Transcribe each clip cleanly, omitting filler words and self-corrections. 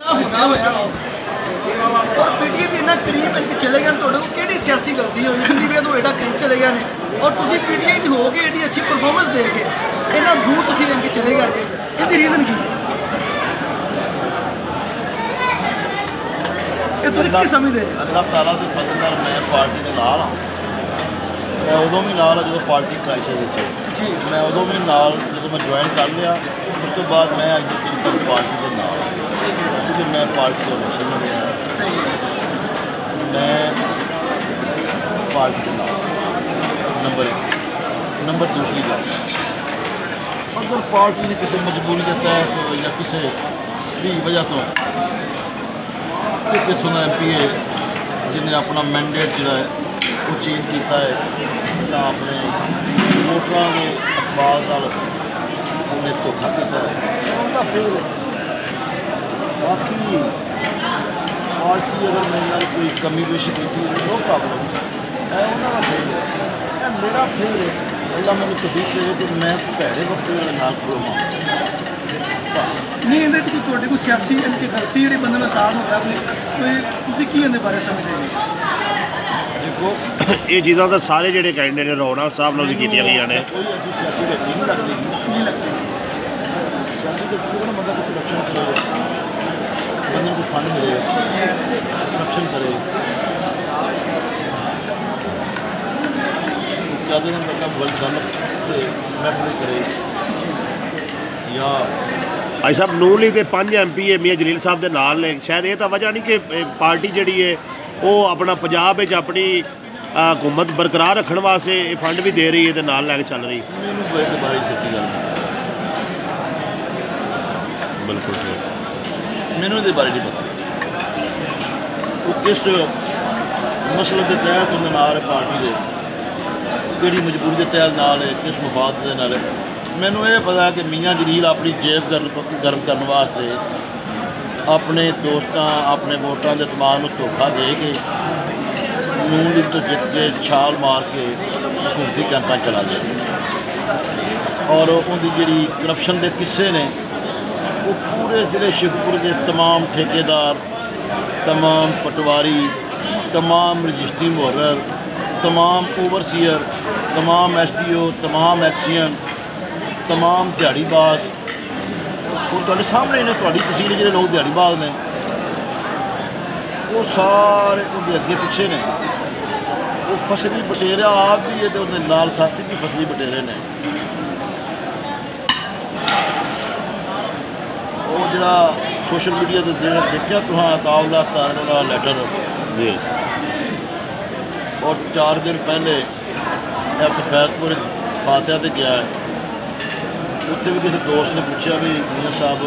होना होया और पीटीए के इन्ना करीब इनके चले गए तो कि सियासी गलती हुई जिंदी वजह तो एडा करीब चले गए हैं और तुम पीटीए की हो के एडी अच्छी परफॉर्मेंस दे के इन्ना दूर तुम इनके चले गए इसकी रीजन की समझते अल्लाह ताला के फजल नाल मैं पार्टी के नाल हाँ मैं उदों भी नाल जो पार्टी क्राइसिस जी मैं उदों भी नाल जो मैं ज्वाइन कर लिया उस तो बाद मैं अज तक पार्टी के नाल क्योंकि मैं पार्टी का इलेक्शन में मैं पार्टी के नाल नंबर 1 नंबर दूसरी गल अगर पार्टी ने किसी मजबूरी के तहत या किसी भी वजह तो एक इतों का MP है जिन्हें अपना मैंडेट जो है वो चेंज किया है या अपने वोटर के अखबार उन्हें धोखा किया है उनका फेल है। बाकी पार्टी अगर मेरे नाल कोई कमी पेशी की नो प्रॉब्लम है उन्होंने फेल है मेरा फेल है अल्लाह मैंने तौफीक दे कि मैं भैड़े वक्त नाल खड़ोवां नहीं ये कोई सियासी इनकी गलती जी बंद में साथ होता कोई की इन्हें बारे समझते हैं देखो ये चीज़ा तो सारे जोड़े कैंडिडेट रौना साहब ने की गई ने कोई ऐसी सियासी गलती नहीं लगती नहीं लगती सियासी गलती को ना बंदा कोई करप्शन करे बंदे को फंड मिले करप्शन करे क्या दिन मतलब गलत महफिल करे या भाई साहब नून लीग के 5 MP मियां जलील साहब के नाल ने शायद ये तो वजह नहीं कि पार्टी जी है वो अपना पंजाब अपनी हुकूमत बरकरार रखने वास्ते फंड भी दे रही है तो नाल लैके चल रही बारे सच्ची गल बिल्कुल मैनू ये बारे नहीं पता वो किस मसले के तहत उन्हें नाल पार्टी के किहड़ी मजबूरी के तहत नाल है किस मफाद के नाल है मैनू ये पता कि मियाँ जलील अपनी जेब गर्म करने वास्ते अपने दोस्तों अपने वोटरों के तमाम धोखा दे के नून लीग तो जित के छाल मार के हुकूमती कैंपा चला गया और उनकी जी करप्शन के किस्से ने वो पूरे जिले शिवपुर के तमाम ठेकेदार तमाम पटवारी तमाम रजिस्ट्री मुहर्रर तमाम ओवरसीयर तमाम SDO तमाम एक्सीयन तमाम दिहाड़ीबाज और तुहाडे सामने ने तुहाडी तहसील जिहड़े लोग दिहाड़ीबाज ने वो सारे उनके अगे पिछे ने वो फसली बटेरा आप भी है तो उनके नाल साथी भी फसली बटेरे ने वो जिहड़ा सोशल मीडिया से देखा तुहां अताउल्ला तारन का लैटर जी और 4 दिन पहले फैजपुर फातिहा से गया है उत्थे भी किसी दोस्त ने पूछा भी मियाँ साहब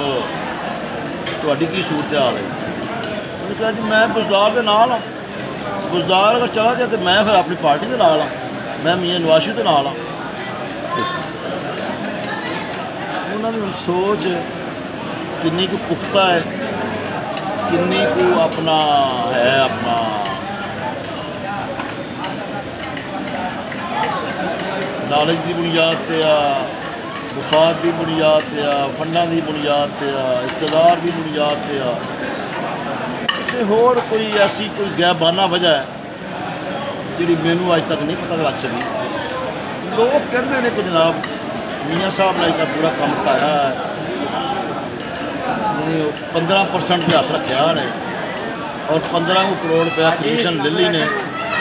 तुहाडी की सूरत हाल है उन्होंने कहा जी मैं बुजदार के नाल हाँ बुजदार अगर चला गया तो मैं फिर अपनी पार्टी के नाल हाँ मैं मियाँ नवाज शरीफ के नाल हाँ उन्होंने सोच किन्नी को पुख्ता है किन्नी को अपना है अपना नॉलेज की बुनियाद पे वफाद की बुनियाद पे फंडा की बुनियाद पे इकतदार की बुनियाद पे किसी होर कोई ऐसी कोई गैबाना वजह है जी मैनू अज तक नहीं पता लग सकी लोग कहते हैं कि जनाब मियाँ साहब ने इतना पूरा काम कराया है 15% के हथ रखा ने और 15 करोड़ रुपया कमीशन ले ली ने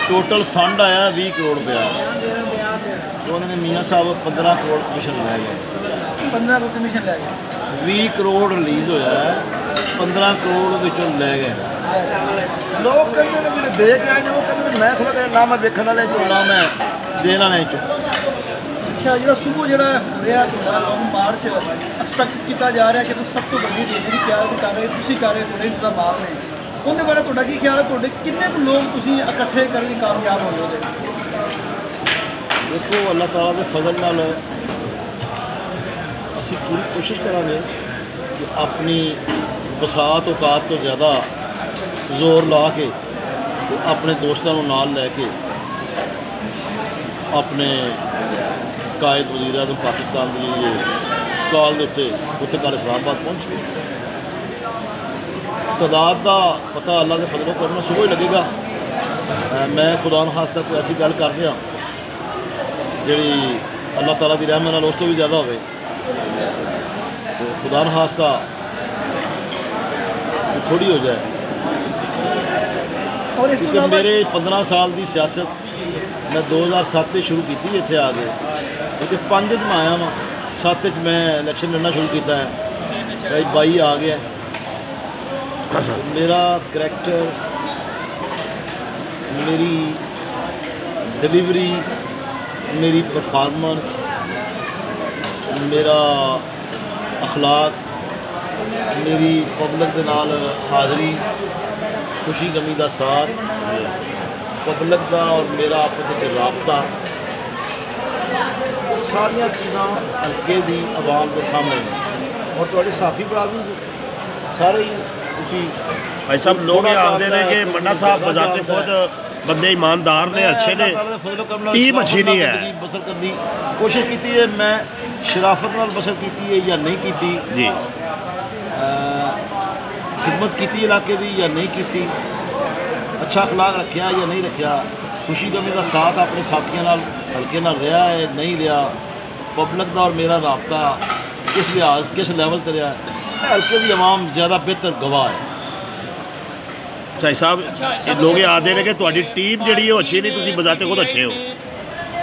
टोटल फंड आया 20 करोड़ रुपया तो उन्होंने मियाँ साहब 15 करोड़ कमीशन लै गए 15 करोड़ कमीशन लै गए 20 करोड़ रिलीज़ होया है 15 करोड़ विचों लै गए लोग कहते हैं जो दे के आए वो कहते मैं थोड़ा देर ना मैं वेखण वाले चो ना मैं देने वाले चो अच्छा जो सुबह जो रहा मार्च एक्सपैक्ट किया जा रहा है कि सब तो बड़ी जी क्या कर रहे तुम कर रहे थोड़े इंतजाम ने उनके बारे तुहाडा की ख्याल है तुहाडे किन्ने लोग तुसीं इकट्ठे करने कामयाब हो जाओगे देखो अल्लाह ताला के फजल नाल असीं पूरी कोशिश करांगे कि अपनी बसात औकात तो ज़्यादा जोर ला के तो अपने दोस्तों को नाल लैके अपने कायद वज़ीर आज़म पाकिस्तान के लिए कॉल के उत्ते कल इस्लामाबाद पहुँच गए तादाद का पता अल्लाह के फजलों करना सुबह ही लगेगा। मैं खुदा न खास्ता कोई ऐसी गल कर रहा जी अल्लाह ताला की रहमत नाल उस तो भी ज़्यादा हो, तो खुदा न खास्ता थोड़ी हो जाए। और इस क्योंकि मेरे 15 साल की सियासत मैं 2007 से शुरू की इतने आ गए, क्योंकि 5 में आया वहाँ, 7 मैं इलैक्शन लड़ना शुरू किया है, भाई 22 आ गया। मेरा करैक्टर, मेरी डिलीवरी, मेरी परफॉर्मेंस, मेरा अखलाक, मेरी पब्लिक के नाल हाज़री, खुशी गमी का साथ, पब्लिक का और मेरा आपस में राबता, सारिया चीज़ां हल्के की आवाम के सामने ने। और थोड़े साफी बरादरी सारे ही उसी भाई साहब लोग ये आखते हैं कि मन्ना साहब बजाते खुद बंदे ईमानदार ने, अच्छे ने, टीम अच्छी नहीं है। बसर करने की कोशिश की है, मैं शराफत नाल बसर की है या नहीं की जी, खिदमत की इलाके की या नहीं की, अच्छा अखलाक रखा या नहीं रखा, खुशी गमी का साथ अपने साथियों नाल हल्के नाल रहा है नहीं रहा, पब्लिक का और मेरा राबता किस लिहाज किस लैवल पर रहा है, हल्के की आवाम ज़्यादा बेहतर गवाह है। शाही साहब लोग ये आखते हैं कि तुहाडी टीम जिहड़ी है अच्छी नहीं, तुसीं बजाते खुद अच्छे हो।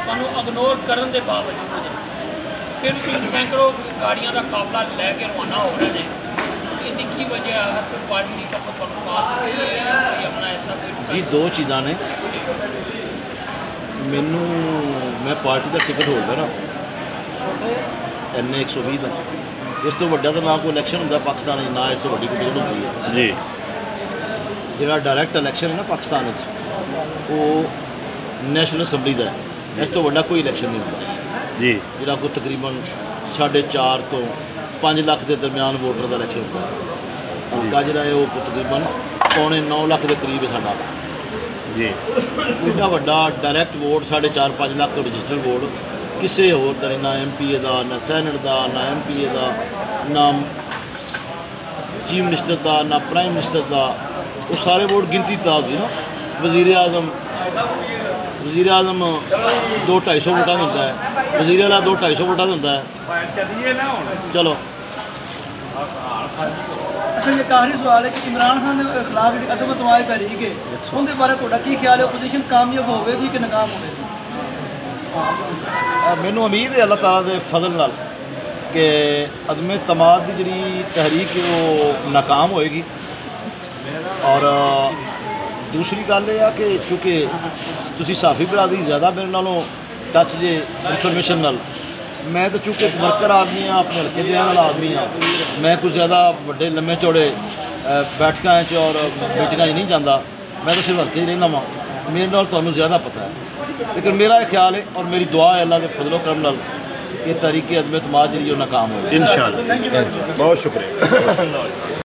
ਤੁਹਾਨੂੰ ਇਗਨੋਰ ਕਰਨ ਦੇ ਬਾਵਜੂਦ ਫਿਰ ਵੀ ਸੈਂਕੜੋਂ ਗਾੜੀਆਂ ਦਾ ਕਾਫਲਾ ਲੈ ਕੇ ਰਵਾਨਾ ਹੋ ਰਹੇ ਨੇ, ਇਹਦੀ ਕੀ ਵਜ੍ਹਾ ਹੈ? ਹਰ ਕੋਈ ਪਾਰਟੀ ਦੀ ਕਪਤ ਤੁਹਾਨੂੰ ਮਾਰ ਦਿੱਤੀ ਹੈ ਜਾਂ ਕੋਈ ਆਪਣਾ ਐਸਾ ਕੋਈ जी दो चीज़ा ने, मैनू मैं पार्टी का टिकट होल्डर हाँ NA 120 का, इस तो वड्डा तो ना कोई इलैक्शन होंदा पाकिस्तान में, ना इस तो वड्डी कोई टिकट होंदी है जी, जिहड़ा डायरैक्ट इलैक्शन है ना पाकिस्तान में वो नैशनल असैंबली का है, इस तो वड्डा कोई इलैक्शन नहीं होंदा जी, जिहड़ा कोई तकरीबन 4.5 तो 5 लाख के दरमियान वोटर का इलैक्शन होंदा है। हल्का जिहड़ा है वो तकरीबन 9.25 लाख के करीब है साडा जी, इतना वड्डा direct vote 4.5-5 lakh registered vote किसी होर तरह ना MPA का, ना सैनट का, ना MPA का, ना चीफ मिनिस्टर का, ना प्राइम मिनिस्टर का, वो सारे वोट गिनती ताब दी ना। वज़ीर आज़म 200-250 वोटा होता है, वज़ीर आला 200-250 वोटा होता है। चलो अच्छा ये आखिरी सवाल है कि इमरान खान के खिलाफ जी अदम तमाज तहरीक है, उनके बारे थोड़ा की ख्याल है? अपोजिशन कामयाब होगी कि नाकाम होगी? मैनू उम्मीद है अल्लाह ताला के फजल नाल कि अदम तमाद की जी तहरीक है वो नाकाम होएगी। और दूसरी गल यह कि चूँकि तुसी साफी बरादरी ज़्यादा मेरे नालों टच जे इन्फॉर्मेशन नाल, मैं तो चूँकि एक वर्कर आदमी हाँ, अपने हल्के के रहने वाला आदमी हाँ, मैं कुछ ज़्यादा बड़े लम्बे चौड़े बैठक और मीटिंग नहीं जाता, मैं तो सिर्फ हल्के ही रहना वा, मेरे नाल तुहानू ज़्यादा पता है। लेकिन मेरा ये ख्याल है और मेरी दुआ है अल्लाह के फजलो करम नाल कि तहरीक अदम तमाद जी नाकाम हो इंशाअल्लाह। बहुत शुक्रिया।